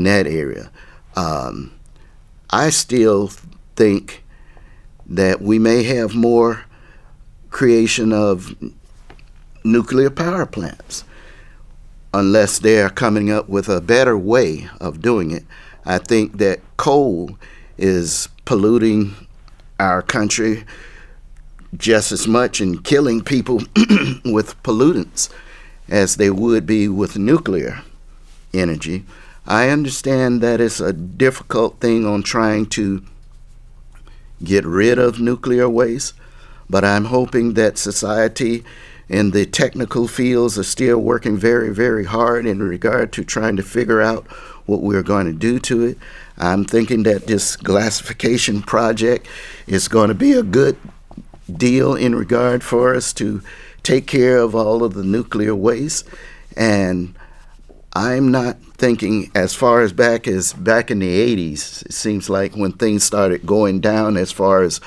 that area. I still think that we may have more creation of nuclear power plants, unless they're coming up with a better way of doing it. I think that coal is polluting our country just as much and killing people with pollutants as they would be with nuclear energy. I understand that it's a difficult thing on trying to get rid of nuclear waste, but I'm hoping that society and the technical fields are still working very, very hard in regard to trying to figure out what we're going to do to it. I'm thinking that this glassification project is going to be a good deal in regard for us to take care of all of the nuclear waste. And I'm not thinking as far as back in the 80s. It seems like when things started going down as far as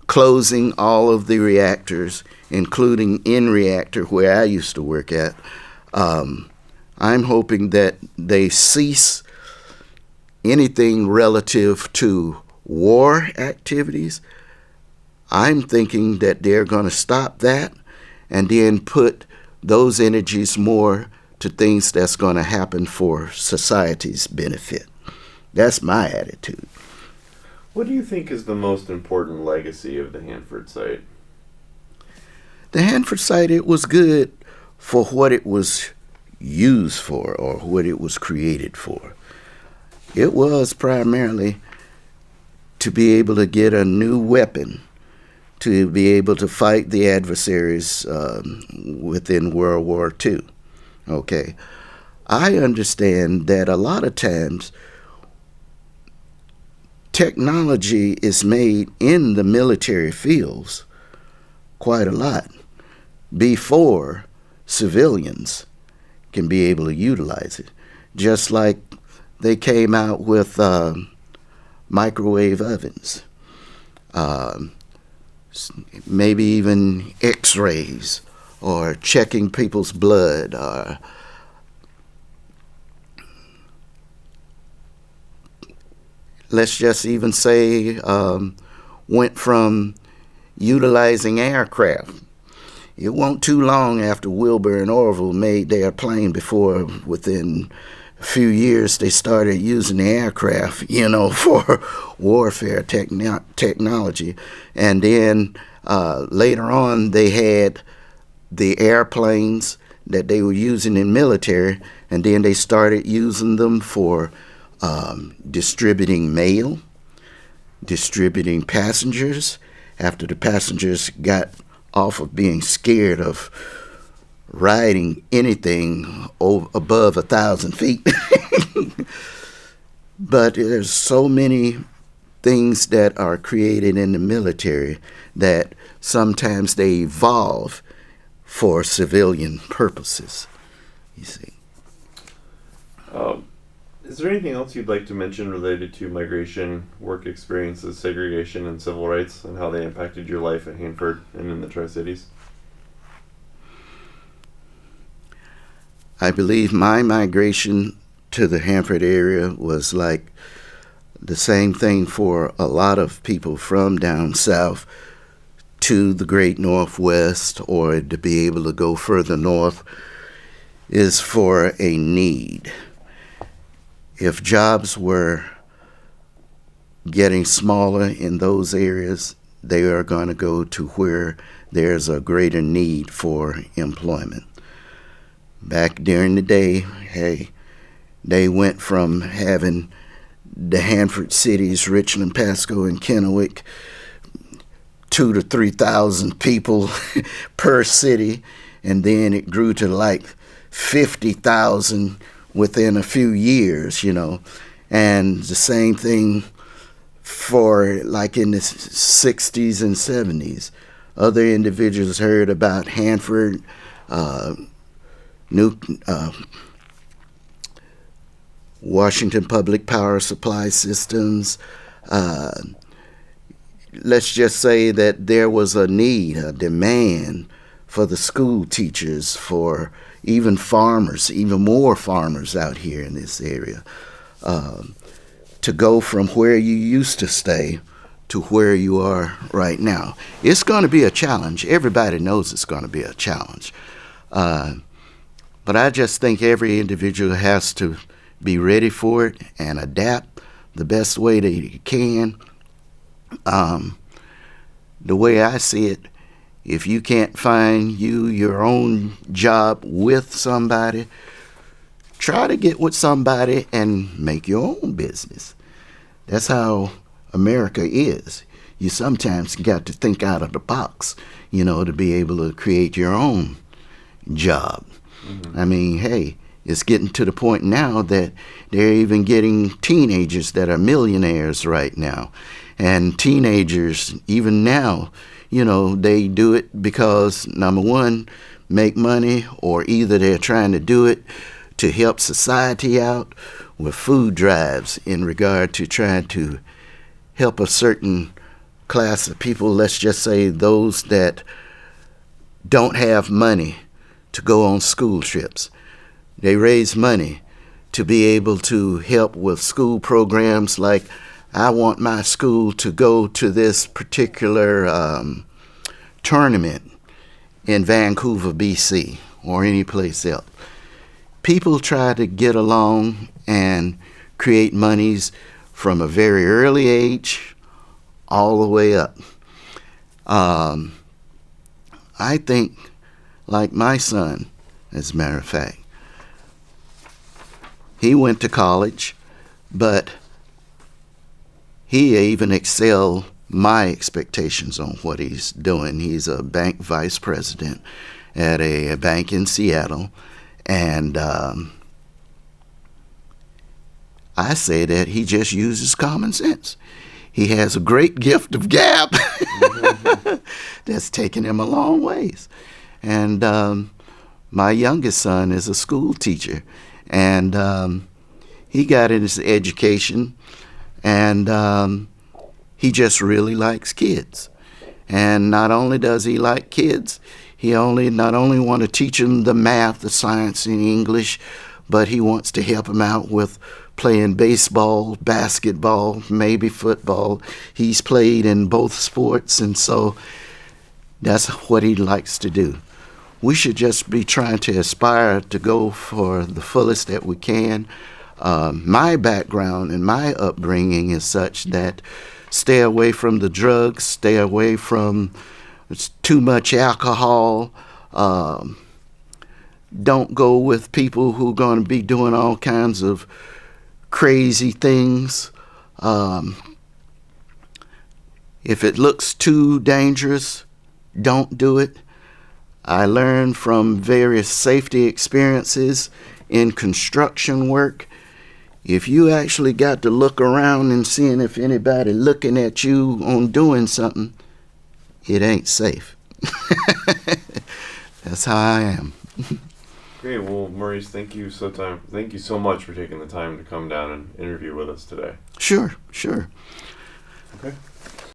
closing all of the reactors, including in reactor where I used to work at. I'm hoping that they cease anything relative to war activities. I'm thinking that they're going to stop that and then put those energies more to things that's going to happen for society's benefit. That's my attitude. What do you think is the most important legacy of the Hanford Site? The Hanford Site, it was good for what it was used for or what it was created for. It was primarily to be able to get a new weapon to be able to fight the adversaries within World War II. Okay. I understand that a lot of times technology is made in the military fields quite a lot before civilians can be able to utilize it. Just like they came out with microwave ovens, maybe even x-rays, or checking people's blood, or let's just even say went from utilizing aircraft. It wasn't too long after Wilbur and Orville made their plane before within a few years they started using the aircraft, for warfare technology. And then later on they had the airplanes that they were using in military, and then they started using them for distributing mail, distributing passengers, after the passengers got off of being scared of riding anything above 1,000 feet. But there's so many things that are created in the military that sometimes they evolve for civilian purposes, you see. Is there anything else you'd like to mention related to migration, work experiences, segregation, and civil rights, and how they impacted your life at Hanford and in the Tri-Cities? I believe my migration to the Hanford area was like the same thing for a lot of people from down south to the great Northwest, or to be able to go further north, is for a need. If jobs were getting smaller in those areas, they are going to go to where there's a greater need for employment. Back during the day, they went from having the Hanford cities, Richland, Pasco, and Kennewick, 2,000 to 3,000 people per city, and then it grew to like 50,000 within a few years, and the same thing for like in the 60s and 70s. Other individuals heard about Hanford, Washington Public Power Supply Systems. Let's just say that there was a need, a demand for the school teachers, for even farmers, even more farmers out here in this area, to go from where you used to stay to where you are right now. It's going to be a challenge. Everybody knows it's going to be a challenge. But I just think every individual has to be ready for it and adapt the best way that you can. The way I see it, if you can't find your own job with somebody, try to get with somebody and make your own business. That's how America is. you sometimes got to think out of the box, to be able to create your own job. I mean, hey, it's getting to the point now that they're even getting teenagers that are millionaires right now. And teenagers, even now, they do it because, number one, make money, or either they're trying to do it to help society out with food drives in regard to trying to help a certain class of people, let's just say those that don't have money to go on school trips. They raise money to be able to help with school programs like, I want my school to go to this particular tournament in Vancouver, BC, or any place else. People try to get along and create monies from a very early age all the way up. I think, like my son, as a matter of fact, he went to college, but he even excelled my expectations on what he's doing. He's a bank vice president at a bank in Seattle, and I say that he just uses common sense. He has a great gift of gab that's taken him a long ways. And my youngest son is a school teacher, and he got his education, and he just really likes kids. And not only does he like kids, he not only want to teach them the math, the science, and English, but he wants to help them out with playing baseball, basketball, maybe football. He's played in both sports, and so that's what he likes to do. We should just be trying to aspire to go for the fullest that we can. My background and my upbringing is such that stay away from the drugs, stay away from too much alcohol. Don't go with people who are going to be doing all kinds of crazy things. If it looks too dangerous, don't do it. I learned from various safety experiences in construction work. If you actually got to look around and seeing if anybody looking at you on doing something, it ain't safe. That's how I am. Great. Well, Maurice, thank you so much for taking the time to come down and interview with us today. Sure. Okay.